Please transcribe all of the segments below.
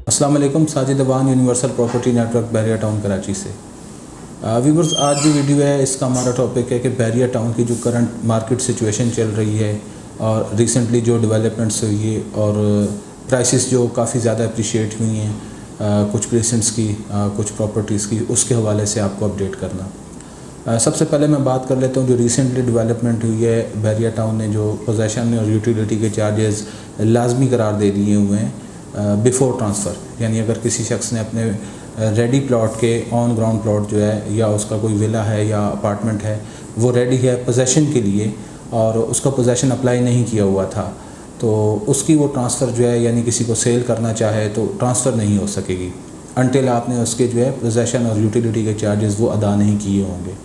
अस्सलाम वालेकुम, Sajid Awan, Universal Property Network Bahria Town Karachi से। व्यूअर्स, आज जो वीडियो है इसका हमारा टॉपिक है कि बैरिया टाउन की जो करंट मार्केट सिचुएशन चल रही है और रिसेंटली जो डेवलपमेंट्स हुई है और प्राइसेस जो काफ़ी ज़्यादा अप्रिशिएट हुई हैं कुछ प्लेसेंट्स की, कुछ प्रॉपर्टीज़ की, उसके हवाले से आपको अपडेट करना। सबसे पहले मैं बात कर लेता हूँ जो रिसेंटली डेवलपमेंट हुई है। बैरिया टाउन ने जो पोजेशन और यूटिलिटी के चार्जेस लाजमी करार दे दिए हुए हैं बिफ़ोर ट्रांसफ़र, यानी अगर किसी शख्स ने अपने रेडी प्लॉट के ऑन ग्राउंड प्लॉट जो है या उसका कोई विला है या अपार्टमेंट है वो रेडी है पोजेशन के लिए और उसका पोजेशन अप्लाई नहीं किया हुआ था, तो उसकी वो ट्रांसफ़र जो है यानी किसी को सेल करना चाहे तो ट्रांसफ़र नहीं हो सकेगी अनटिल आपने उसके जो है पोजेशन और यूटिलिटी के चार्जेस वो अदा नहीं किए होंगे।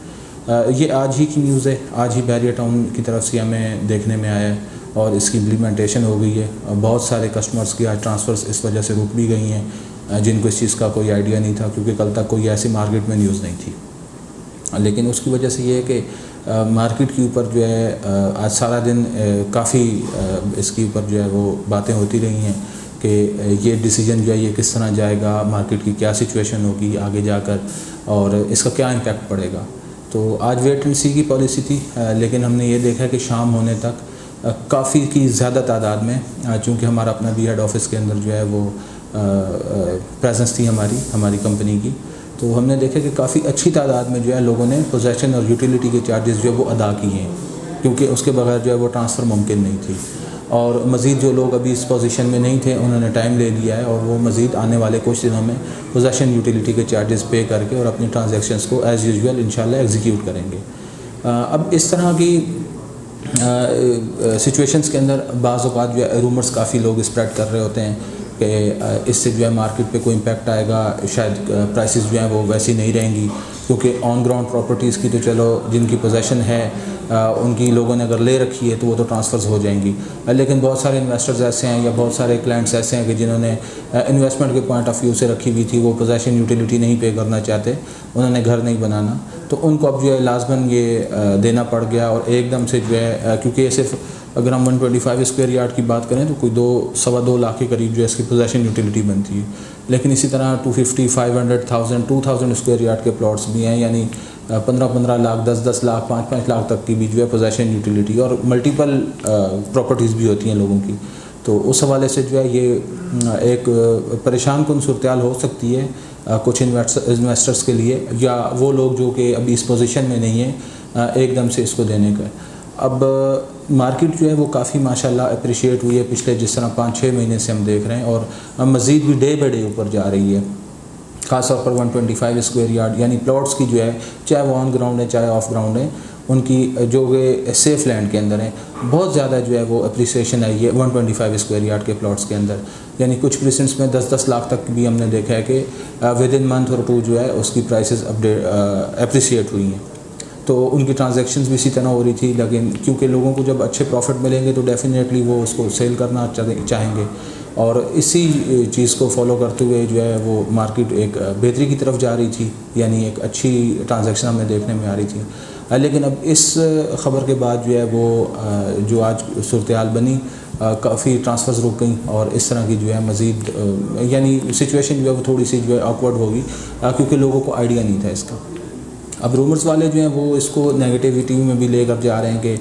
ये आज ही की न्यूज़ है, आज ही बैरिया टाउन की तरफ से हमें देखने में आया है और इसकी इम्प्लीमेंटेशन हो गई है। बहुत सारे कस्टमर्स की आज ट्रांसफ़र्स इस वजह से रुक भी गई हैं जिनको इस चीज़ का कोई आइडिया नहीं था, क्योंकि कल तक कोई ऐसी मार्केट में न्यूज़ नहीं थी। लेकिन उसकी वजह से ये है कि मार्केट के ऊपर जो है आज सारा दिन काफ़ी इसके ऊपर जो है वो बातें होती रही हैं कि ये डिसीजन जो है ये किस तरह जाएगा, मार्केट की क्या सिचुएशन होगी आगे जाकर और इसका क्या इम्पेक्ट पड़ेगा। तो आज वेट एंड सी की पॉलिसी थी, लेकिन हमने ये देखा कि शाम होने तक काफ़ी की ज़्यादा तादाद में, चूँकि हमारा अपना भी हेड ऑफिस के अंदर जो है वो प्रेजेंस थी हमारी कंपनी की, तो हमने देखा कि काफ़ी अच्छी तादाद में जो है लोगों ने पोजेशन और यूटिलिटी के चार्जेस जो है वो अदा किए हैं, क्योंकि उसके बगैर जो है वो ट्रांसफ़र मुमकिन नहीं थी। और मज़ीद जो लोग अभी इस पोजीशन में नहीं थे उन्होंने टाइम ले लिया है और वो मज़ीद आने वाले कुछ दिनों में पोजेशन यूटिलिटी के चार्जेस पे करके और अपनी ट्रांजैक्शंस को एज़ यूजुअल इंशाल्लाह एग्जीक्यूट करेंगे। अब इस तरह की सिचुएशंस के अंदर बाज़ औक़ात जो है रूमर्स काफ़ी लोग स्प्रेड कर रहे होते हैं कि इससे जो है मार्केट पे कोई इम्पेक्ट आएगा, शायद प्राइसेस जो हैं वो वैसी नहीं रहेंगी, क्योंकि ऑन ग्राउंड प्रॉपर्टीज़ की तो चलो जिनकी पोजेशन है उनकी लोगों ने अगर ले रखी है तो वो तो ट्रांसफ़र्स हो जाएंगी। लेकिन बहुत सारे इन्वेस्टर्स ऐसे हैं या बहुत सारे क्लाइंट्स ऐसे हैं कि जिन्होंने इन्वेस्टमेंट के पॉइंट ऑफ व्यू से रखी हुई थी, वो पोजेशन यूटिलिटी नहीं पे करना चाहते, उन्होंने घर नहीं बनाना, तो उनको अब जो है लाजमन ये देना पड़ गया और एकदम से जो है, क्योंकि ये सिर्फ अगर हम 125 स्क्वायर यार्ड की बात करें तो कोई 2-2.25 लाख के करीब जो है इसकी पोजेशन यूटिलिटी बनती है। लेकिन इसी तरह 250, 500,000, 2,000 स्क्वायर यार्ड के प्लॉट्स भी हैं, यानी 15-15 लाख, 10-10 लाख, 5-5 लाख तक की भी जो है पोजेशन यूटिलिटी और मल्टीपल प्रॉपर्टीज़ भी होती हैं लोगों की। तो उस हवाले से जो है ये एक परेशान कुन सूरत हो सकती है कुछ इन्वेस्टर्स के लिए, या वो लोग जो कि अभी इस पोजीशन में नहीं है एकदम से इसको देने का। अब मार्केट जो है वो काफ़ी माशाल्लाह अप्रिशिएट हुई है पिछले जिस तरह 5-6 महीने से हम देख रहे हैं, और मज़ीद भी डे बाई डे ऊपर जा रही है। ख़ास तौर पर 125 स्क्वायर यार्ड यानी प्लॉट्स की जो है, चाहे वो ऑन ग्राउंड है चाहे ऑफ ग्राउंड है, उनकी जो कि सेफ लैंड के अंदर है, बहुत ज़्यादा जो है वो अप्रिसिएशन आई है 125 स्क्वायर यार्ड के प्लॉट्स के अंदर। यानी कुछ प्रेसेंट्स में 10-10 लाख तक भी हमने देखा है कि विद इन मंथ और 2 जो है उसकी प्राइसेस अप्रिसिएट हुई हैं। तो उनकी ट्रांजैक्शंस भी इसी तरह हो रही थी, लेकिन क्योंकि लोगों को जब अच्छे प्रॉफिट मिलेंगे तो डेफिनेटली वो उसको सेल करना चाहेंगे, और इसी चीज़ को फॉलो करते हुए जो है वो मार्केट एक बेहतरी की तरफ जा रही थी, यानी एक अच्छी ट्रांजैक्शन हमें देखने में आ रही थी। लेकिन अब इस ख़बर के बाद जो है वो जो आज सूरत हाल बनी, काफ़ी ट्रांसफ़र्स रुक गई और इस तरह की जो है मज़ीद यानी सिचुएशन जो है वो थोड़ी सी जो है ऑकवर्ड होगी, क्योंकि लोगों को आइडिया नहीं था इसका। अब रूमर्स वाले जो हैं वो इसको नेगेटिविटी में भी लेकर जा रहे हैं कि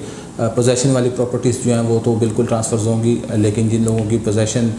पोजेशन वाली प्रॉपर्टीज़ जो हैं वो तो बिल्कुल ट्रांसफ़र्स होंगी, लेकिन जिन लोगों की पोजेशन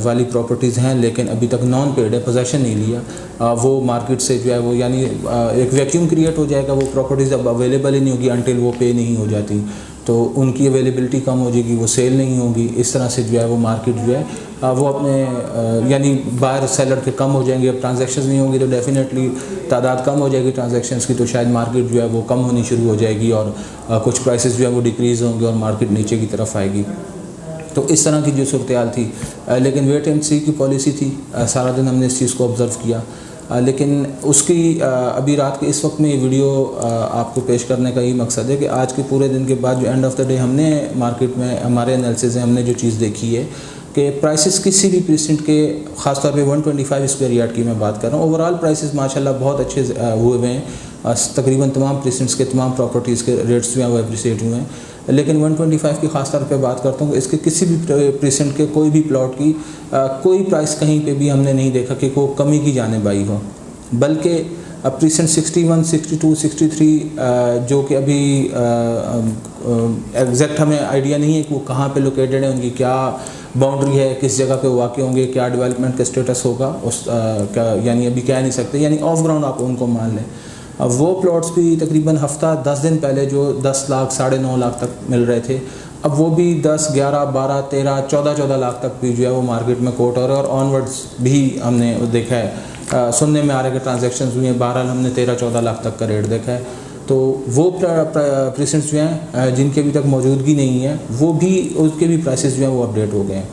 वाली प्रॉपर्टीज़ हैं लेकिन अभी तक नॉन पेड है, पोजेशन नहीं लिया, वो मार्केट से जो है वो यानी एक वैक्यूम क्रिएट हो जाएगा, वो प्रॉपर्टीज़ अब अवेलेबल ही नहीं होगी अनटिल वो पे नहीं हो जाती, तो उनकी अवेलेबिलिटी कम हो जाएगी, वो सेल नहीं होगी। इस तरह से जो है वो मार्केट जो है वो अपने यानी बायर सेलर के कम हो जाएंगे। अब ट्रांजैक्शंस नहीं होंगी तो डेफिनेटली तादाद कम हो जाएगी ट्रांजैक्शंस की, तो शायद मार्केट जो है वो कम होनी शुरू हो जाएगी और कुछ प्राइसेस जो है वो डिक्रीज़ होंगे और मार्केट नीचे की तरफ आएगी। तो इस तरह की जो सूरत हाल थी, लेकिन वेट एंड सी की पॉलिसी थी, सारा दिन हमने इस चीज़ को ऑब्ज़र्व किया। लेकिन उसकी अभी रात के इस वक्त में ये वीडियो आपको पेश करने का यही मकसद है कि आज के पूरे दिन के बाद जो एंड ऑफ द डे हमने मार्केट में हमारे एनालिसिस में हमने जो चीज़ देखी है कि प्राइसेस किसी भी प्रेसेंट के, ख़ासतौर पे 125 स्क्वायर यार्ड की मैं बात कर रहा हूँ, ओवरऑल प्राइसेस माशाल्लाह बहुत अच्छे हुए हैं। तकरीबन तमाम प्रेसेंट्स के तमाम प्रॉपर्टीज़ के रेट्स जो हैं वो अप्रिशिएट हुए हैं। लेकिन 125 की ख़ास तौर पे बात करता हूँ, इसके किसी भी प्रीसेंट के कोई भी प्लॉट की कोई प्राइस कहीं पे भी हमने नहीं देखा कि वो कमी की जानिब आई हो, बल्कि प्रीसेंट 61, 62, 63 जो कि अभी एग्जैक्ट हमें आइडिया नहीं है कि वो कहाँ पे लोकेटेड है, उनकी क्या बाउंड्री है, किस जगह पे वाक़ होंगे, क्या डेवलपमेंट का स्टेटस होगा, उस का यानी अभी कह नहीं सकते, यानी ऑफ ग्राउंड आप उनको मान लें। अब वो प्लॉट्स भी तकरीबन हफ्ता 10 दिन पहले जो 10 लाख 9.5 लाख तक मिल रहे थे, अब वो भी 10, 11, 12, 13, 14 लाख तक भी जो है वो मार्केट में कोट हो रहे हैं। और ऑनवर्ड्स भी हमने देखा है, सुनने में आ रहा है कि ट्रांजेक्शन हुए हैं, बहरहाल हमने 13-14 लाख तक का रेट देखा है। तो वो प्रीसेंट्स जो हैं जिनकी अभी तक मौजूदगी नहीं है, वो भी उसके भी प्राइसेस जो हैं वो अपडेट हो गए हैं,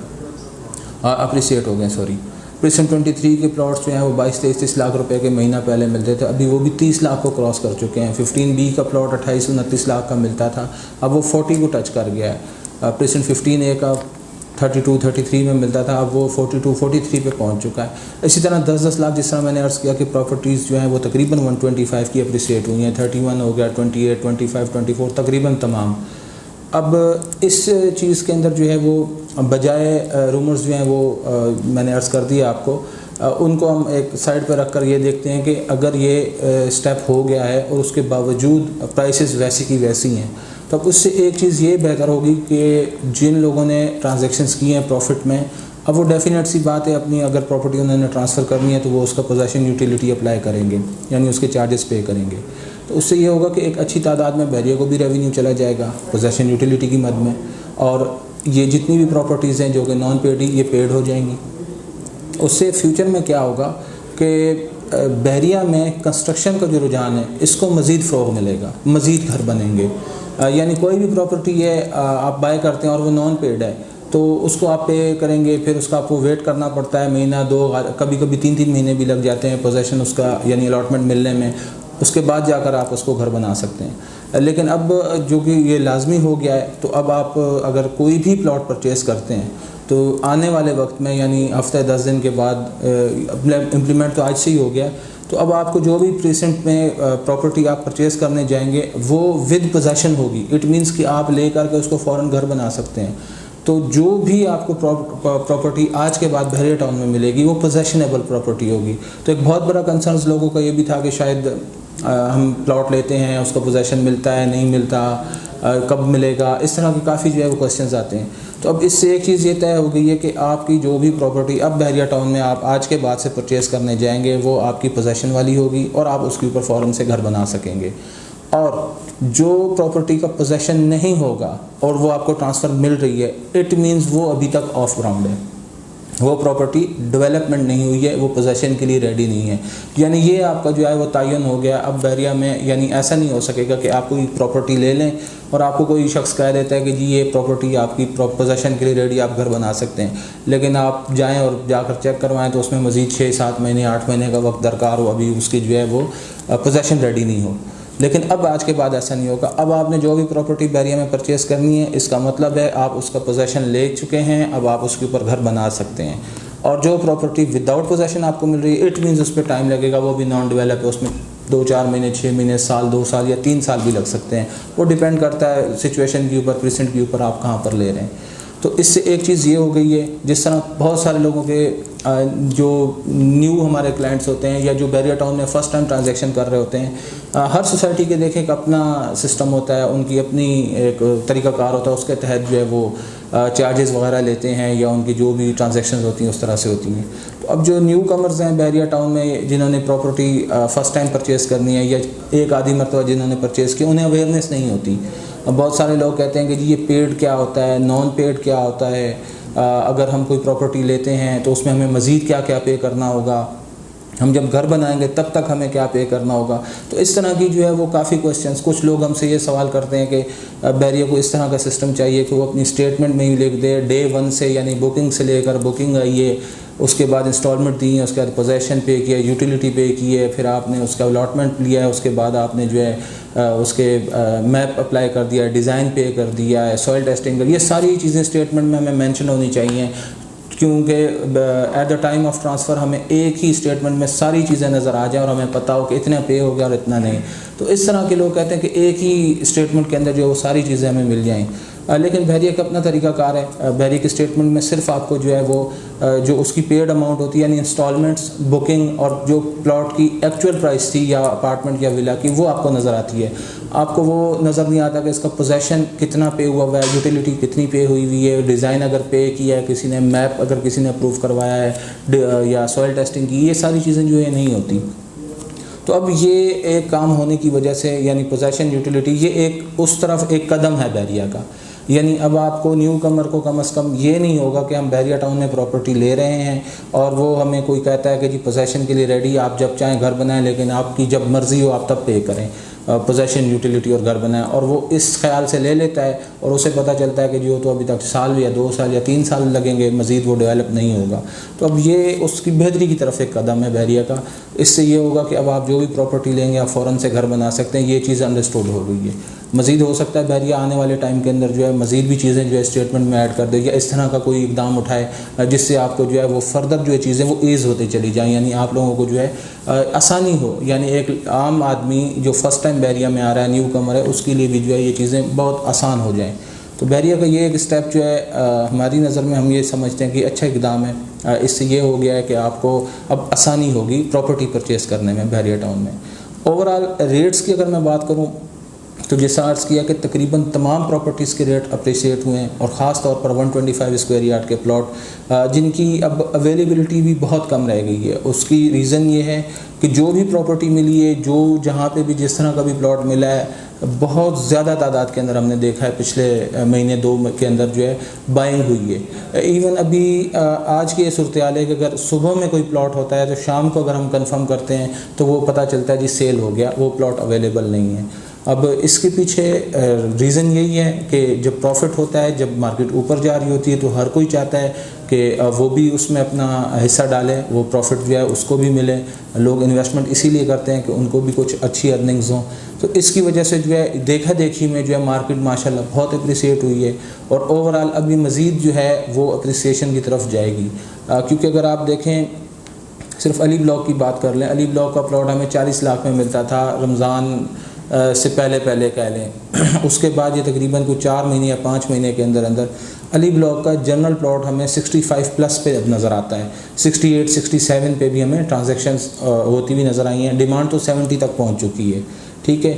अप्रिसिएट हो गए, सॉरी। प्रीसेंट 23 के प्लॉट्स जो हैं वो 22-23 लाख रुपए के महीना पहले मिलते थे, अभी वो भी 30 लाख को क्रॉस कर चुके हैं। 15B का प्लॉट 28-29 लाख का मिलता था, अब वो 40 को टच कर गया है। प्रीसेंट 15A का 32-33 में मिलता था, अब वो 42-43 पे पहुंच चुका है। इसी तरह 10-10 लाख, जिस तरह मैंने अर्ज़ किया कि प्रॉपर्टीज़ जो हैं वो तकरीबन 125 की अप्रिसिएट हुई हैं, 31 हो गया, 28, 25, 24 तकरीबन तमाम। अब इस चीज़ के अंदर जो है वो बजाय रूमर्स जो हैं वो मैंने अर्ज़ कर दिया आपको, उनको हम एक साइड पर रख कर ये देखते हैं कि अगर ये स्टेप हो गया है और उसके बावजूद प्राइसेस वैसी की वैसी हैं, तो अब उससे एक चीज़ ये बेहतर होगी कि जिन लोगों ने ट्रांजैक्शंस किए हैं प्रॉफिट में, अब वो डेफिनेट सी बात है, अपनी अगर प्रॉपर्टी उन्होंने ट्रांसफ़र करनी है तो वो उसका पोजेसन यूटिलिटी अप्लाई करेंगे, यानी उसके चार्जेस पे करेंगे। तो उससे ये होगा कि एक अच्छी तादाद में बहरिया को भी रेवेन्यू चला जाएगा पोजेसन यूटिलिटी की मद में, और ये जितनी भी प्रॉपर्टीज़ हैं जो कि नॉन पेड ही, ये पेड हो जाएंगी। उससे फ्यूचर में क्या होगा कि बहरिया में कंस्ट्रक्शन का जो रुझान है इसको मज़ीद फ़रोग़ मिलेगा, मज़ीद घर बनेंगे। यानी कोई भी प्रॉपर्टी है आप बाय करते हैं और वो नॉन पेड है, तो उसको आप पे करेंगे, फिर उसका आपको वेट करना पड़ता है, महीना 2, कभी कभी 3-3 महीने भी लग जाते हैं पोजेसन उसका यानी अलॉटमेंट मिलने में, उसके बाद जाकर आप उसको घर बना सकते हैं। लेकिन अब जो कि ये लाजमी हो गया है, तो अब आप अगर कोई भी प्लॉट परचेज़ करते हैं तो आने वाले वक्त में यानी हफ्ते 10 दिन के बाद इम्प्लीमेंट तो आज से ही हो गया, तो अब आपको जो भी प्रीसेंट में प्रॉपर्टी आप परचेज़ करने जाएंगे वो विद पोजेसन होगी। इट मीन्स कि आप ले करके उसको फ़ौरन घर बना सकते हैं। तो जो भी आपको प्रॉपर्टी आज के बाद बहरिया टाउन में मिलेगी वो पोजेशनेबल प्रॉपर्टी होगी। तो एक बहुत बड़ा कंसर्न लोगों का ये भी था कि शायद हम प्लॉट लेते हैं, उसका पोजेसन मिलता है नहीं मिलता, कब मिलेगा, इस तरह के काफ़ी जो है वो क्वेश्चंस आते हैं। तो अब इससे एक चीज़ ये तय हो गई है कि आपकी जो भी प्रॉपर्टी अब बहरिया टाउन में आप आज के बाद से परचेज़ करने जाएंगे वो आपकी पोजेसन वाली होगी और आप उसके ऊपर फ़ौरन से घर बना सकेंगे। और जो प्रॉपर्टी का पोजेसन नहीं होगा और वो आपको ट्रांसफ़र मिल रही है, इट मीन्स वो अभी तक ऑफ ग्राउंड है, वो प्रॉपर्टी डेवलपमेंट नहीं हुई है, वो पोजेसन के लिए रेडी नहीं है। यानी ये आपका जो है वो तयन हो गया अब बहरिया में। यानी ऐसा नहीं हो सकेगा कि आप कोई प्रॉपर्टी ले लें और आपको कोई शख्स कह देता है कि जी ये प्रॉपर्टी आपकी पोजेसन के लिए रेडी, आप घर बना सकते हैं, लेकिन आप जाएं और जाकर चेक करवाएं तो उसमें मज़ीद 6-7 महीने 8 महीने का वक्त दरकार हो, अभी उसकी जो है वो पोजेसन रेडी नहीं हो। लेकिन अब आज के बाद ऐसा नहीं होगा। अब आपने जो भी प्रॉपर्टी बहरिया में परचेज़ करनी है, इसका मतलब है आप उसका पोजेसन ले चुके हैं, अब आप उसके ऊपर घर बना सकते हैं। और जो प्रॉपर्टी विदाउट पोजेसन आपको मिल रही है, इट मीन्स उस पर टाइम लगेगा, वो भी नॉन डेवलप है, उसमें 2-4 महीने, 6 महीने, साल, 2 साल या 3 साल भी लग सकते हैं। वो डिपेंड करता है सिचुएशन के ऊपर, प्रेजेंट के ऊपर आप कहाँ पर ले रहे हैं। तो इससे एक चीज़ ये हो गई है, जिस तरह बहुत सारे लोगों के जो न्यू हमारे क्लाइंट्स होते हैं या जो बहरिया टाउन में फ़र्स्ट टाइम ट्रांजैक्शन कर रहे होते हैं, हर सोसाइटी के देखें एक अपना सिस्टम होता है, उनकी अपनी एक तरीक़ाकार होता है, उसके तहत जो है वो चार्जेस वगैरह लेते हैं या उनकी जो भी ट्रांजैक्शंस होती हैं उस तरह से होती हैं। तो अब जो न्यू कमर्स हैं बहरिया टाउन में, जिन्होंने प्रॉपर्टी फ़र्स्ट टाइम परचेज़ करनी है या एक आधी मरतबा जिन्होंने परचेज़ की, उन्हें अवेयरनेस नहीं होती। अब बहुत सारे लोग कहते हैं कि जी ये पेड क्या होता है, नॉन पेड क्या होता है, अगर हम कोई प्रॉपर्टी लेते हैं तो उसमें हमें मज़ीद क्या क्या पे करना होगा, हम जब घर बनाएंगे तब तक हमें क्या पे करना होगा। तो इस तरह की जो है वो काफ़ी क्वेश्चंस, कुछ लोग हमसे ये सवाल करते हैं कि बहरिया को इस तरह का सिस्टम चाहिए कि वो अपनी स्टेटमेंट में ही लिख दे, डे 1 से यानी बुकिंग से लेकर बुकिंग आई है, उसके बाद इंस्टॉलमेंट दी है, उसके बाद पोजेसन पे किया, यूटिलिटी पे की है, फिर आपने उसका अलॉटमेंट लिया है, उसके बाद आपने जो है उसके मैप अप्लाई कर दिया है, डिज़ाइन पे कर दिया है, सॉइल टेस्टिंग कर, ये सारी चीज़ें स्टेटमेंट में हमें मेंशन होनी चाहिए। क्योंकि at the time of transfer हमें एक ही स्टेटमेंट में सारी चीज़ें नज़र आ जाए और हमें पता हो कि इतना पे हो गया और इतना नहीं। तो इस तरह के लोग कहते हैं कि एक ही स्टेटमेंट के अंदर जो वो सारी चीज़ें हमें मिल जाएँ। लेकिन बहरिया का अपना तरीक़ाकार है। बहरिया के स्टेटमेंट में सिर्फ आपको जो है वो जो उसकी पेड अमाउंट होती है यानी इंस्टॉलमेंट्स, बुकिंग और जो प्लॉट की एक्चुअल प्राइस थी या अपार्टमेंट या विला की वो आपको नज़र आती है। आपको वो नज़र नहीं आता कि इसका पोजेसन कितना पे हुआ हुआ है, यूटिलिटी कितनी पे हुई हुई है, डिज़ाइन अगर पे किया है किसी ने, मैप अगर किसी ने अप्रूव करवाया है या सॉइल टेस्टिंग की, ये सारी चीज़ें जो है नहीं होती। तो अब ये एक काम होने की वजह से यानी पोजेसन, यूटिलिटी, ये एक उस तरफ एक कदम है बहरिया का। यानी अब आपको न्यू कमर को कम से कम ये नहीं होगा कि हम बहरिया टाउन में प्रॉपर्टी ले रहे हैं और वो हमें कोई कहता है कि जी पोजेसन के लिए रेडी, आप जब चाहें घर बनाएं, लेकिन आपकी जब मर्ज़ी हो आप तब पे करें पोजेसन, यूटिलिटी और घर बनाएं। और वो इस ख्याल से ले लेता है और उसे पता चलता है कि जो तो अभी तक साल या 2 साल या 3 साल लगेंगे, मज़ीद वो डेवलप नहीं होगा। तो अब ये उसकी बेहतरी की तरफ एक कदम है बहरिया का। इससे ये होगा कि अब आप जो भी प्रॉपर्टी लेंगे आप फ़ौरन से घर बना सकते हैं। ये चीज़ अंडरस्टूड हो गई है। मज़ीद हो सकता है बहरिया आने वाले टाइम के अंदर जो है मज़ीद भी चीज़ें जो है स्टेटमेंट में ऐड कर दे या इस तरह का कोई इकदाम उठाए जिससे आपको जो है वो फर्दर जो है चीज़ें वो ईज़ होती चली जाएँ, यानी आप लोगों को जो है आसानी हो। यानी एक आम आदमी जो फ़र्स्ट टाइम बहरिया में आ रहा है, न्यू कमर है, उसके लिए भी जो है ये चीज़ें बहुत आसान हो जाएँ। तो बहरिया का ये एक स्टेप जो है हमारी नज़र में हम ये समझते हैं कि अच्छा इकदाम है। इससे ये हो गया है कि आपको अब आसानी होगी प्रॉपर्टी परचेज़ करने में बहरिया टाउन में। ओवरऑल रेट्स की अगर मैं बात करूँ तो जैसा अर्ज़ किया कि तकरीबन तमाम प्रॉपर्टीज़ के रेट अप्रिशिएट हुए हैं और ख़ास तौर पर 125 स्क्वायर यार्ड के प्लॉट जिनकी अब अवेलेबिलिटी भी बहुत कम रह गई है। उसकी रीज़न ये है कि जो भी प्रॉपर्टी मिली है, जो जहाँ पे भी जिस तरह का भी प्लॉट मिला है, बहुत ज़्यादा तादाद के अंदर हमने देखा है पिछले महीने 2 के अंदर जो है बाइंग हुई है। इवन अभी आज की ये सूरत हाल है कि अगर सुबह में कोई प्लॉट होता है तो शाम को अगर हम कंफर्म करते हैं तो वो पता चलता है जी सेल हो गया, वो प्लॉट अवेलेबल नहीं है। अब इसके पीछे रीज़न यही है कि जब प्रॉफिट होता है, जब मार्केट ऊपर जा रही होती है तो हर कोई चाहता है कि वो भी उसमें अपना हिस्सा डाले, वो प्रॉफिट जो है उसको भी मिले। लोग इन्वेस्टमेंट इसीलिए करते हैं कि उनको भी कुछ अच्छी अर्निंग्स हों। तो इसकी वजह से जो है देखा देखी में जो है मार्केट माशाल्लाह बहुत अप्रिसिएट हुई है और ओवरऑल अभी मज़ीद जो है वो अप्रिसिएशन की तरफ जाएगी। क्योंकि अगर आप देखें, सिर्फ अली ब्लॉक की बात कर लें, अली ब्लॉक का प्लॉट हमें 40 लाख में मिलता था रमज़ान से पहले कह लें। उसके बाद ये तकरीबन कुछ 4 महीने या 5 महीने के अंदर अंदर अली ब्लॉक का जनरल प्लॉट हमें 65 प्लस पे अब नज़र आता है। 68, 67 पे भी हमें ट्रांजैक्शंस होती हुई नज़र आई हैं। डिमांड तो 70 तक पहुंच चुकी है। ठीक है,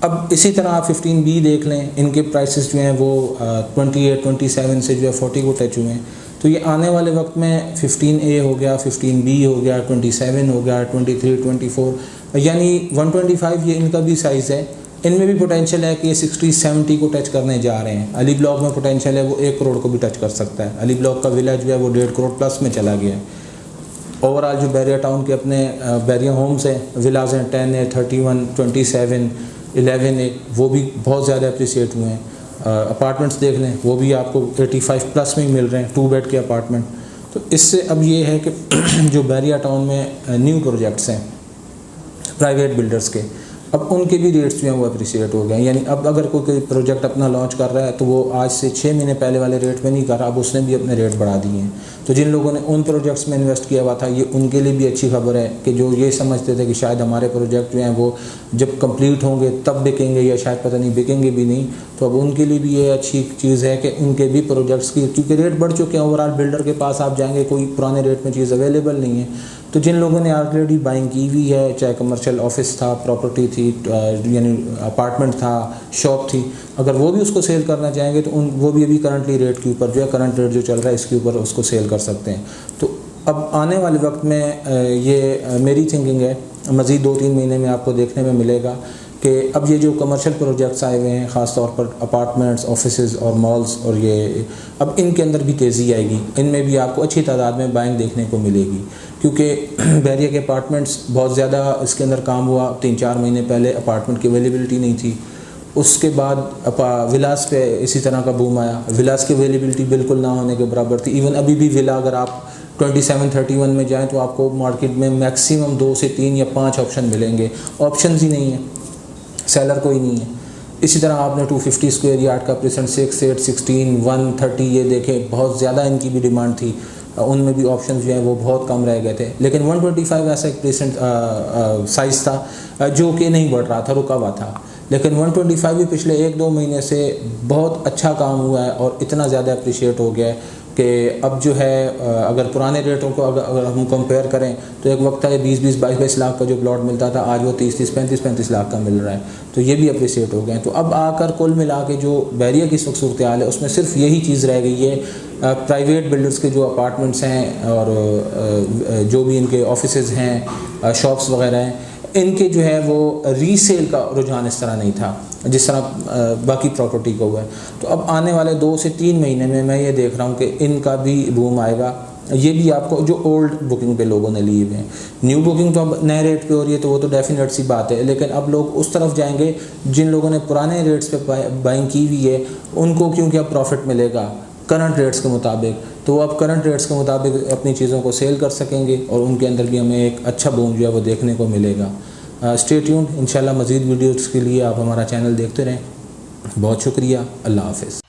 अब इसी तरह आप 15B देख लें, इनके प्राइसेस जो हैं वो 28, 27 से जो है 40 को टच हुए हैं। तो ये आने वाले वक्त में 15A हो गया, 15B हो गया, 27 हो गया, 23, 24, यानी 125 ये इनका भी साइज़ है। इनमें भी पोटेंशियल है कि ये 60, 70 को टच करने जा रहे हैं। अली ब्लॉक में पोटेंशियल है वो 1 करोड़ को भी टच कर सकता है। अली ब्लॉक का विला जो है वो 1.5 करोड़ प्लस में चला गया है। ओवरऑल जो बहरिया टाउन के अपने बहरिया होम्स हैं, विलाज हैं, 10A, 31, 27, 11A, वो भी बहुत ज़्यादा अप्रिसिएट हुए हैं। अपार्टमेंट्स देख लें, वो भी आपको 85 प्लस में ही मिल रहे हैं, 2 बेड के अपार्टमेंट। तो इससे अब ये है कि जो बहरिया टाउन में न्यू प्रोजेक्ट्स हैं प्राइवेट बिल्डर्स के, अब उनके भी रेट्स जो हैं वो अप्रिशिएट हो गए। यानी अब अगर कोई प्रोजेक्ट अपना लॉन्च कर रहा है तो वो आज से 6 महीने पहले वाले रेट में नहीं कर रहा, अब उसने भी अपने रेट बढ़ा दिए हैं। तो जिन लोगों ने उन प्रोजेक्ट्स में इन्वेस्ट किया हुआ था, ये उनके लिए भी अच्छी खबर है कि जो ये समझते थे कि शायद हमारे प्रोजेक्ट जो हैं वो जब कंप्लीट होंगे तब बिकेंगे या शायद पता नहीं बिकेंगे भी नहीं, तो अब उनके लिए भी ये अच्छी चीज़ है कि उनके भी प्रोजेक्ट्स की, क्योंकि रेट बढ़ चुके हैं। ओवरऑल बिल्डर के पास आप जाएंगे, कोई पुराने रेट में चीज़ अवेलेबल नहीं है। तो जिन लोगों ने ऑलरेडी बाइंग की हुई है, चाहे कमर्शियल ऑफिस था, प्रॉपर्टी थी, यानी अपार्टमेंट था, शॉप थी, अगर वो भी उसको सेल करना चाहेंगे तो वो भी अभी करंटली रेट के ऊपर जो है, करंट रेट जो चल रहा है इसके ऊपर उसको सेल कर सकते हैं। तो अब आने वाले वक्त में ये मेरी थिंकिंग है, मज़ीद 2-3 महीने में आपको देखने में मिलेगा कि अब ये जो कमर्शियल प्रोजेक्ट्स आए हुए हैं, ख़ास तौर पर अपार्टमेंट्स, ऑफिसेज़ और मॉल्स, और ये अब इनके अंदर भी तेज़ी आएगी। इनमें भी आपको अच्छी तादाद में बाइंग देखने को मिलेगी, क्योंकि बहरिया के अपार्टमेंट्स बहुत ज़्यादा इसके अंदर काम हुआ। 3-4 महीने पहले अपार्टमेंट की अवेलेबिलिटी नहीं थी। उसके बाद विलास पे इसी तरह का बूम आया। विलास की अवेलेबिलिटी बिल्कुल ना होने के बराबर थी। इवन अभी भी विला अगर आप 27-31 में जाएँ तो आपको मार्केट में मैक्सिमम 2 से 3 या 5 ऑप्शन मिलेंगे। ऑप्शन ही नहीं है, सेलर कोई नहीं है। इसी तरह आपने 250 स्क्वायर यार्ड का प्रेजेंट 6, 8, 16, 130 ये देखें, बहुत ज़्यादा इनकी भी डिमांड थी। उनमें भी ऑप्शन जो हैं वो बहुत कम रह गए थे। लेकिन 125 ऐसा एक प्रेजेंट साइज़ था जो कि नहीं बढ़ रहा था, रुका हुआ था। लेकिन 125 भी पिछले 1-2 महीने से बहुत अच्छा काम हुआ है और इतना ज़्यादा अप्रिशिएट हो गया है कि अब जो है अगर पुराने रेटों को अगर हम कंपेयर करें तो एक वक्त था 20-20, 22-22 लाख का जो प्लॉट मिलता था, आज वो 30-30, 35-35 लाख का मिल रहा है। तो ये भी अप्रिशिएट हो गए हैं। तो अब आकर कुल मिला के जो बैरिया की इस वक्त सूरत हाल है उसमें सिर्फ यही चीज़ रह गई है, प्राइवेट बिल्डर्स के जो अपार्टमेंट्स हैं और जो भी इनके ऑफिसेज़ हैं, शॉप्स वगैरह हैं, इनके जो है वो रीसेल का रुझान इस तरह नहीं था जिस तरह बाकी प्रॉपर्टी को हुआ है। तो अब आने वाले 2 से 3 महीने में मैं ये देख रहा हूँ कि इनका भी बूम आएगा। ये भी आपको जो ओल्ड बुकिंग पे लोगों ने लिए हुए हैं, न्यू बुकिंग तो अब नए रेट पे हो रही है तो वो तो डेफिनेट सी बात है, लेकिन अब लोग उस तरफ जाएंगे जिन लोगों ने पुराने रेट्स पे बाइंग की हुई है उनको, क्योंकि अब प्रॉफिट मिलेगा करंट रेट्स के मुताबिक, तो वो अब करंट रेट्स के मुताबिक अपनी चीज़ों को सेल कर सकेंगे और उनके अंदर भी हमें एक अच्छा बूम जो है वो देखने को मिलेगा। स्टे ट्यून्ड, इंशाल्लाह मज़ीद वीडियोज़ के लिए आप हमारा चैनल देखते रहें। बहुत शुक्रिया, अल्लाह हाफ़िज़।